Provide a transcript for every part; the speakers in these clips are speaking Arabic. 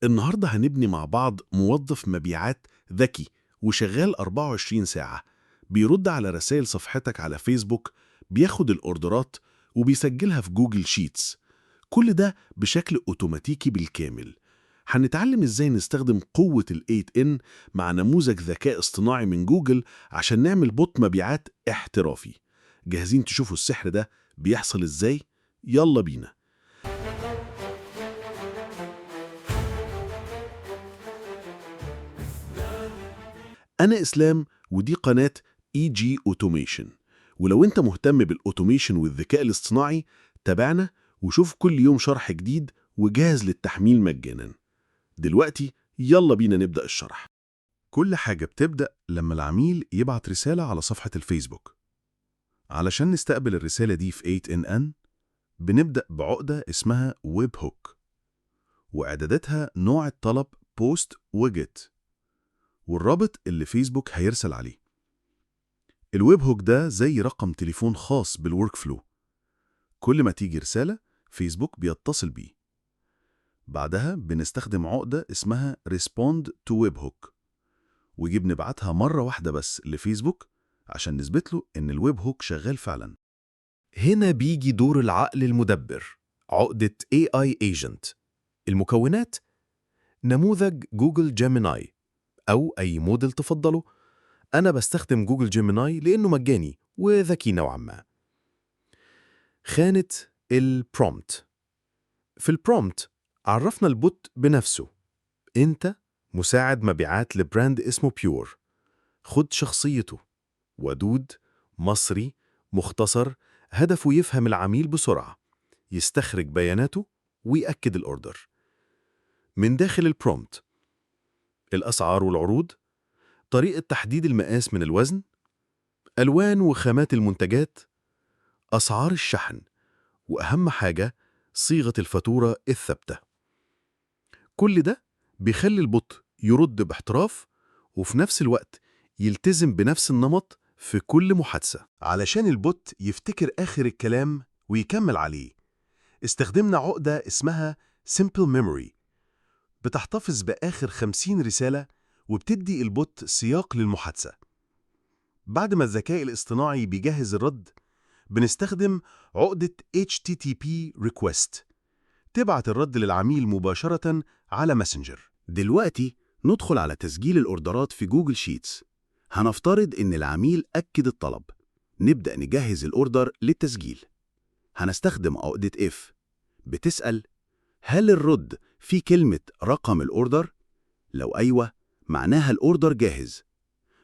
النهاردة هنبني مع بعض موظف مبيعات ذكي وشغال 24 ساعة، بيرد على رسائل صفحتك على فيسبوك، بياخد الأوردرات وبيسجلها في جوجل شيتس. كل ده بشكل أوتوماتيكي بالكامل. هنتعلم إزاي نستخدم قوة ال 8N مع نموذج ذكاء اصطناعي من جوجل عشان نعمل بوت مبيعات احترافي. جاهزين تشوفوا السحر ده بيحصل إزاي؟ يلا بينا. أنا إسلام ودي قناة EG Automation، ولو أنت مهتم بالأوتوميشن والذكاء الاصطناعي تابعنا وشوف كل يوم شرح جديد وجاهز للتحميل مجانا. دلوقتي يلا بينا نبدأ الشرح. كل حاجة بتبدأ لما العميل يبعت رسالة على صفحة الفيسبوك. علشان نستقبل الرسالة دي في 8NN بنبدأ بعقدة اسمها ويب هوك، وإعداداتها نوع الطلب بوست وجيت والرابط اللي فيسبوك هيرسل عليه. الويب هوك ده زي رقم تليفون خاص بالورك فلو، كل ما تيجي رسالة فيسبوك بيتصل بيه. بعدها بنستخدم عقدة اسمها respond to webhook، ودي بنبعتها مرة واحدة بس لفيسبوك عشان نثبت له إن الويب هوك شغال فعلا. هنا بيجي دور العقل المدبر، عقدة AI Agent. المكونات: نموذج جوجل جيميناي أو أي موديل تفضله. أنا بستخدم جوجل جيميناي لأنه مجاني وذكي نوعا ما. خانة البرومبت. في البرومبت عرفنا البوت بنفسه: أنت مساعد مبيعات لبراند اسمه بيور، خد شخصيته، ودود، مصري، مختصر، هدفه يفهم العميل بسرعة، يستخرج بياناته ويأكد الأوردر. من داخل البرومبت: الأسعار والعروض، طريقة تحديد المقاس من الوزن، ألوان وخامات المنتجات، أسعار الشحن، وأهم حاجة صيغة الفاتورة الثابتة. كل ده بيخلي البوت يرد باحتراف وفي نفس الوقت يلتزم بنفس النمط في كل محادثة. علشان البوت يفتكر آخر الكلام ويكمل عليه استخدمنا عقدة اسمها Simple Memory، بتحتفظ بآخر 50 رسالة وبتدي البوت سياق للمحادثة. بعد ما الذكاء الاصطناعي بيجهز الرد بنستخدم عقدة HTTP Request، تبعت الرد للعميل مباشرة على ماسنجر. دلوقتي ندخل على تسجيل الأوردرات في جوجل شيتس. هنفترض إن العميل أكد الطلب. نبدأ نجهز الأوردر للتسجيل. هنستخدم عقدة if، بتسأل: هل الرد في كلمة رقم الأوردر؟ لو أيوة معناها الأوردر جاهز.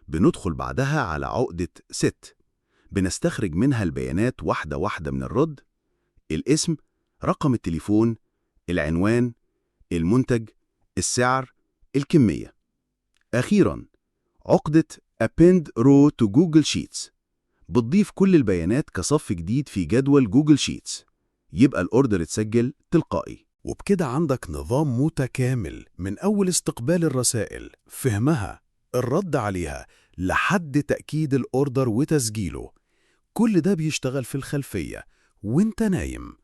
بندخل بعدها على عقدة set، بنستخرج منها البيانات واحدة واحدة من الرد: الاسم، رقم التليفون، العنوان، المنتج، السعر، الكمية. أخيراً عقدة append row to Google Sheets، بتضيف كل البيانات كصف جديد في جدول جوجل شيتس، يبقى الأوردر اتسجل تلقائي. وبكده عندك نظام متكامل من أول استقبال الرسائل، فهمها، الرد عليها، لحد تأكيد الأوردر وتسجيله. كل ده بيشتغل في الخلفية وانت نايم.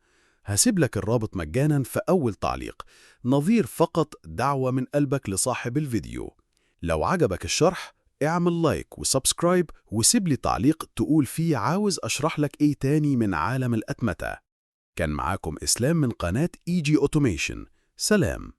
هسيب لك الرابط مجانا في أول تعليق، نظير فقط دعوة من قلبك لصاحب الفيديو. لو عجبك الشرح اعمل لايك وسبسكرايب وسيب لي تعليق تقول فيه عاوز أشرح لك إيه تاني من عالم الأتمتة. كان معاكم إسلام من قناة EG Automation. سلام.